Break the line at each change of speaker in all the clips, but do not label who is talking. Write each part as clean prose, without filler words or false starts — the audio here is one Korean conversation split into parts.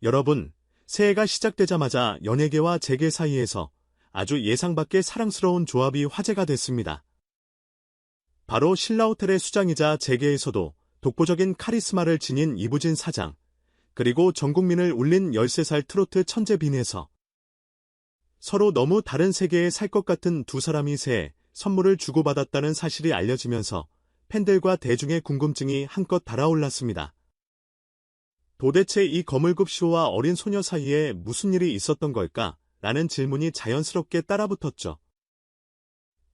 여러분, 새해가 시작되자마자 연예계와 재계 사이에서 아주 예상 밖의 사랑스러운 조합이 화제가 됐습니다. 바로 신라호텔의 수장이자 재계에서도 독보적인 카리스마를 지닌 이부진 사장, 그리고 전 국민을 울린 13살 트로트 천재 빈에서 서로 너무 다른 세계에 살 것 같은 두 사람이 새해 선물을 주고받았다는 사실이 알려지면서 팬들과 대중의 궁금증이 한껏 달아올랐습니다. 도대체 이 거물급 쇼와 어린 소녀 사이에 무슨 일이 있었던 걸까? 라는 질문이 자연스럽게 따라붙었죠.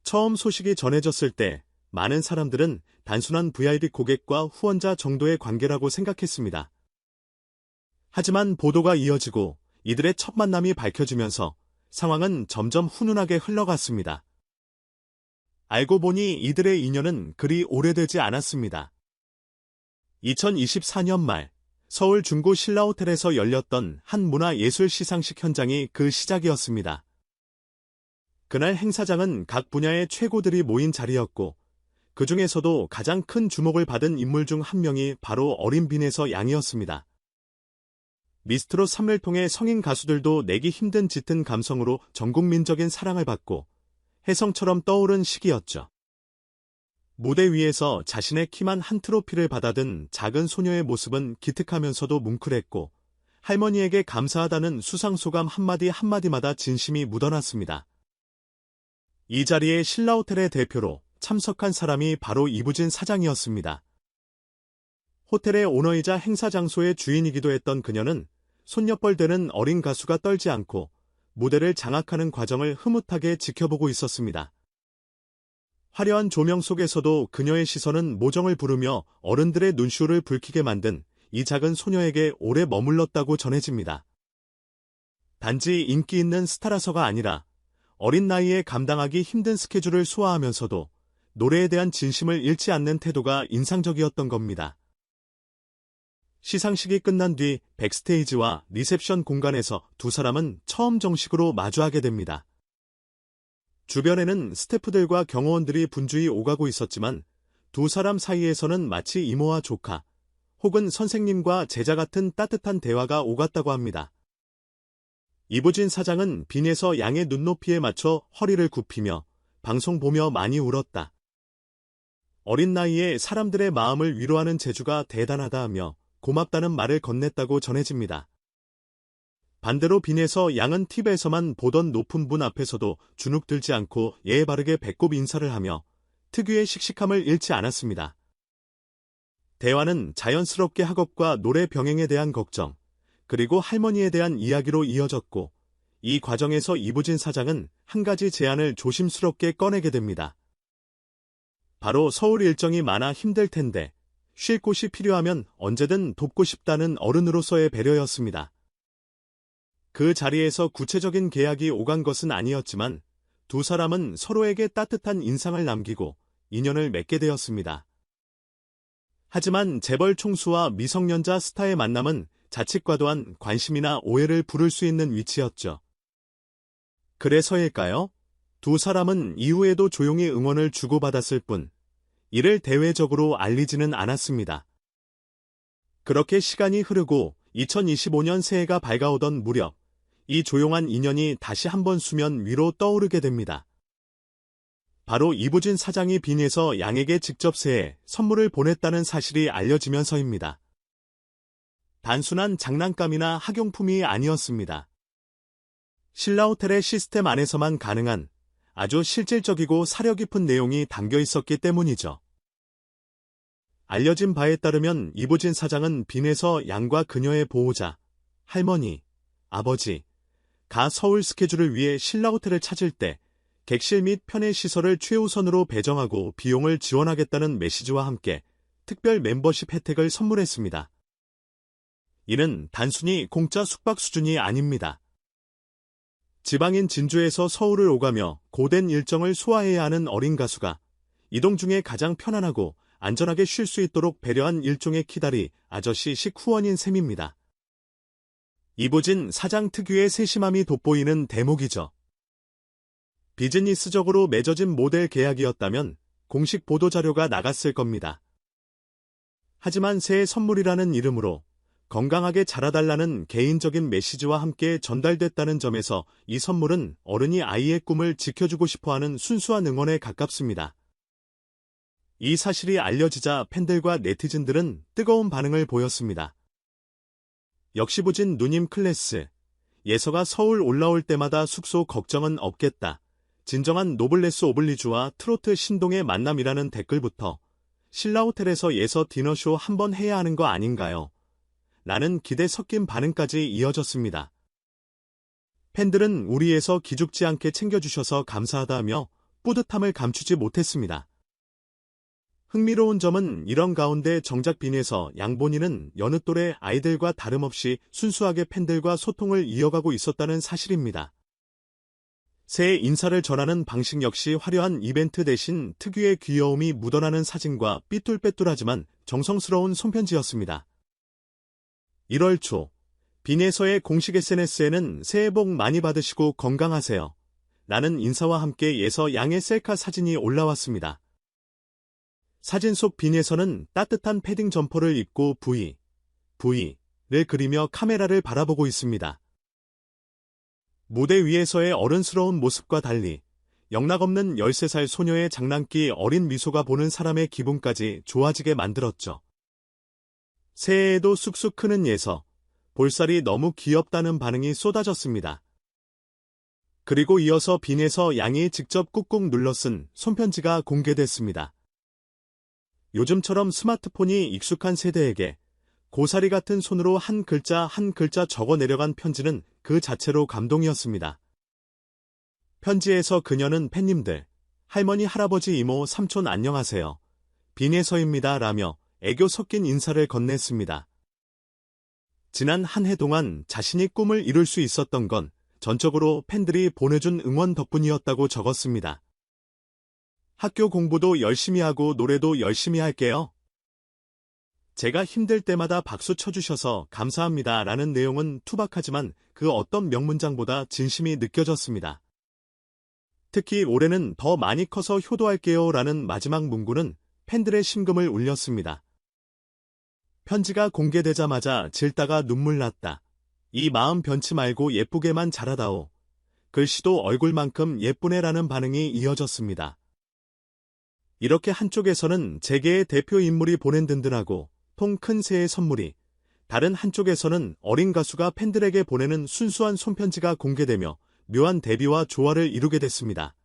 처음 소식이 전해졌을 때 많은 사람들은 단순한 VIP 고객과 후원자 정도의 관계라고 생각했습니다. 하지만 보도가 이어지고 이들의 첫 만남이 밝혀지면서 상황은 점점 훈훈하게 흘러갔습니다. 알고 보니 이들의 인연은 그리 오래되지 않았습니다. 2024년 말 서울 중구 신라호텔에서 열렸던 한 문화예술 시상식 현장이 그 시작이었습니다. 그날 행사장은 각 분야의 최고들이 모인 자리였고 그 중에서도 가장 큰 주목을 받은 인물 중 한 명이 바로 어린 빈에서 양이었습니다. 미스트롯 3를 통해 성인 가수들도 내기 힘든 짙은 감성으로 전국민적인 사랑을 받고 혜성처럼 떠오른 시기였죠. 무대 위에서 자신의 키만 한 트로피를 받아든 작은 소녀의 모습은 기특하면서도 뭉클했고 할머니에게 감사하다는 수상소감 한마디 한마디마다 진심이 묻어났습니다. 이 자리에 신라호텔의 대표로 참석한 사람이 바로 이부진 사장이었습니다. 호텔의 오너이자 행사 장소의 주인이기도 했던 그녀는 손녀뻘 되는 어린 가수가 떨지 않고 무대를 장악하는 과정을 흐뭇하게 지켜보고 있었습니다. 화려한 조명 속에서도 그녀의 시선은 모정을 부르며 어른들의 눈시울을 붉히게 만든 이 작은 소녀에게 오래 머물렀다고 전해집니다. 단지 인기 있는 스타라서가 아니라 어린 나이에 감당하기 힘든 스케줄을 소화하면서도 노래에 대한 진심을 잃지 않는 태도가 인상적이었던 겁니다. 시상식이 끝난 뒤 백스테이지와 리셉션 공간에서 두 사람은 처음 정식으로 마주하게 됩니다. 주변에는 스태프들과 경호원들이 분주히 오가고 있었지만 두 사람 사이에서는 마치 이모와 조카, 혹은 선생님과 제자 같은 따뜻한 대화가 오갔다고 합니다. 이부진 사장은 빈에서 양의 눈높이에 맞춰 허리를 굽히며 방송 보며 많이 울었다. 어린 나이에 사람들의 마음을 위로하는 재주가 대단하다며 고맙다는 말을 건넸다고 전해집니다. 반대로 빈에서 양은 TV에서만 보던 높은 분 앞에서도 주눅 들지 않고 예의 바르게 배꼽 인사를 하며 특유의 씩씩함을 잃지 않았습니다. 대화는 자연스럽게 학업과 노래 병행에 대한 걱정, 그리고 할머니에 대한 이야기로 이어졌고 이 과정에서 이부진 사장은 한 가지 제안을 조심스럽게 꺼내게 됩니다. 바로 서울 일정이 많아 힘들 텐데 쉴 곳이 필요하면 언제든 돕고 싶다는 어른으로서의 배려였습니다. 그 자리에서 구체적인 계약이 오간 것은 아니었지만 두 사람은 서로에게 따뜻한 인상을 남기고 인연을 맺게 되었습니다. 하지만 재벌 총수와 미성년자 스타의 만남은 자칫 과도한 관심이나 오해를 부를 수 있는 위치였죠. 그래서일까요? 두 사람은 이후에도 조용히 응원을 주고받았을 뿐 이를 대외적으로 알리지는 않았습니다. 그렇게 시간이 흐르고 2025년 새해가 밝아오던 무렵 이 조용한 인연이 다시 한번 수면 위로 떠오르게 됩니다. 바로 이부진 사장이 빈에서 양에게 직접 새해 선물을 보냈다는 사실이 알려지면서입니다. 단순한 장난감이나 학용품이 아니었습니다. 신라호텔의 시스템 안에서만 가능한 아주 실질적이고 사려 깊은 내용이 담겨 있었기 때문이죠. 알려진 바에 따르면 이부진 사장은 빈에서 양과 그녀의 보호자, 할머니, 아버지, 가 서울 스케줄을 위해 신라호텔을 찾을 때 객실 및 편의 시설을 최우선으로 배정하고 비용을 지원하겠다는 메시지와 함께 특별 멤버십 혜택을 선물했습니다. 이는 단순히 공짜 숙박 수준이 아닙니다. 지방인 진주에서 서울을 오가며 고된 일정을 소화해야 하는 어린 가수가 이동 중에 가장 편안하고 안전하게 쉴 수 있도록 배려한 일종의 키다리 아저씨식 후원인 셈입니다. 이부진 사장 특유의 세심함이 돋보이는 대목이죠. 비즈니스적으로 맺어진 모델 계약이었다면 공식 보도자료가 나갔을 겁니다. 하지만 새해 선물이라는 이름으로 건강하게 자라달라는 개인적인 메시지와 함께 전달됐다는 점에서 이 선물은 어른이 아이의 꿈을 지켜주고 싶어하는 순수한 응원에 가깝습니다. 이 사실이 알려지자 팬들과 네티즌들은 뜨거운 반응을 보였습니다. 역시 부진 누님 클래스. 예서가 서울 올라올 때마다 숙소 걱정은 없겠다. 진정한 노블레스 오블리주와 트로트 신동의 만남이라는 댓글부터 신라호텔에서 예서 디너쇼 한번 해야 하는 거 아닌가요? 라는 기대 섞인 반응까지 이어졌습니다. 팬들은 우리 예서 기죽지 않게 챙겨주셔서 감사하다며 뿌듯함을 감추지 못했습니다. 흥미로운 점은 이런 가운데 정작 빈에서 양본인은 여느 또래 아이들과 다름없이 순수하게 팬들과 소통을 이어가고 있었다는 사실입니다. 새해 인사를 전하는 방식 역시 화려한 이벤트 대신 특유의 귀여움이 묻어나는 사진과 삐뚤빼뚤하지만 정성스러운 손편지였습니다. 1월 초, 빈에서의 공식 SNS에는 새해 복 많이 받으시고 건강하세요. 라는 인사와 함께 예서 양의 셀카 사진이 올라왔습니다. 사진 속 빈에서는 따뜻한 패딩 점퍼를 입고 V를 그리며 카메라를 바라보고 있습니다. 무대 위에서의 어른스러운 모습과 달리 영락없는 13살 소녀의 장난기 어린 미소가 보는 사람의 기분까지 좋아지게 만들었죠. 새해에도 쑥쑥 크는 예서, 볼살이 너무 귀엽다는 반응이 쏟아졌습니다. 그리고 이어서 빈에서 양이 직접 꾹꾹 눌러 쓴 손편지가 공개됐습니다. 요즘처럼 스마트폰이 익숙한 세대에게 고사리 같은 손으로 한 글자 한 글자 적어 내려간 편지는 그 자체로 감동이었습니다. 편지에서 그녀는 팬님들, 할머니, 할아버지, 이모, 삼촌 안녕하세요. 빈에서입니다. 라며 애교 섞인 인사를 건넸습니다. 지난 한 해 동안 자신이 꿈을 이룰 수 있었던 건 전적으로 팬들이 보내준 응원 덕분이었다고 적었습니다. 학교 공부도 열심히 하고 노래도 열심히 할게요. 제가 힘들 때마다 박수 쳐주셔서 감사합니다. 라는 내용은 투박하지만 그 어떤 명문장보다 진심이 느껴졌습니다. 특히 올해는 더 많이 커서 효도할게요. 라는 마지막 문구는 팬들의 심금을 울렸습니다. 편지가 공개되자마자 질다가 눈물 났다. 이 마음 변치 말고 예쁘게만 자라다오. 글씨도 얼굴만큼 예쁘네라는 반응이 이어졌습니다. 이렇게 한쪽에서는 재계의 대표 인물이 보낸 든든하고 통 큰 새해 선물이, 다른 한쪽에서는 어린 가수가 팬들에게 보내는 순수한 손편지가 공개되며 묘한 대비와 조화를 이루게 됐습니다.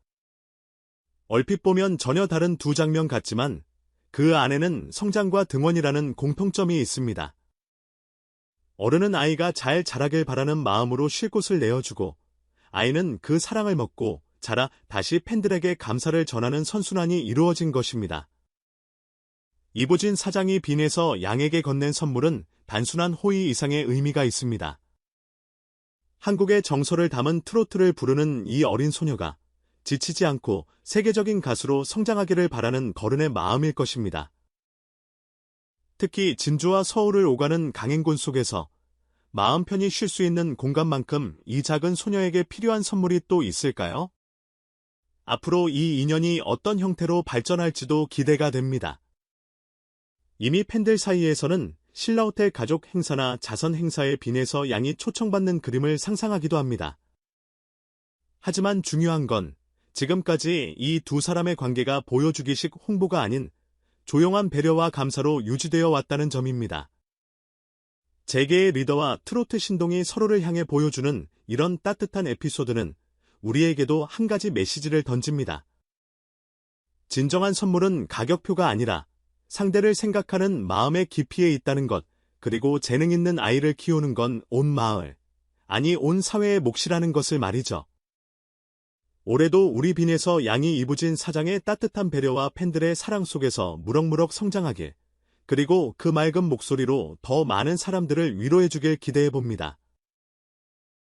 얼핏 보면 전혀 다른 두 장면 같지만 그 안에는 성장과 등원이라는 공통점이 있습니다. 어른은 아이가 잘 자라길 바라는 마음으로 쉴 곳을 내어주고, 아이는 그 사랑을 먹고 자라 다시 팬들에게 감사를 전하는 선순환이 이루어진 것입니다. 이부진 사장이 빈에서 양에게 건넨 선물은 단순한 호의 이상의 의미가 있습니다. 한국의 정서를 담은 트로트를 부르는 이 어린 소녀가 지치지 않고 세계적인 가수로 성장하기를 바라는 거른의 마음일 것입니다. 특히 진주와 서울을 오가는 강행군 속에서 마음 편히 쉴 수 있는 공간만큼 이 작은 소녀에게 필요한 선물이 또 있을까요? 앞으로 이 인연이 어떤 형태로 발전할지도 기대가 됩니다. 이미 팬들 사이에서는 신라호텔 가족 행사나 자선 행사에 빈에서 양이 초청받는 그림을 상상하기도 합니다. 하지만 중요한 건 지금까지 이 두 사람의 관계가 보여주기식 홍보가 아닌 조용한 배려와 감사로 유지되어 왔다는 점입니다. 재계의 리더와 트로트 신동이 서로를 향해 보여주는 이런 따뜻한 에피소드는 우리에게도 한 가지 메시지를 던집니다. 진정한 선물은 가격표가 아니라 상대를 생각하는 마음의 깊이에 있다는 것, 그리고 재능 있는 아이를 키우는 건 온 마을, 아니 온 사회의 몫이라는 것을 말이죠. 올해도 우리 빈에서 양이 이부진 사장의 따뜻한 배려와 팬들의 사랑 속에서 무럭무럭 성장하길, 그리고 그 맑은 목소리로 더 많은 사람들을 위로해주길 기대해봅니다.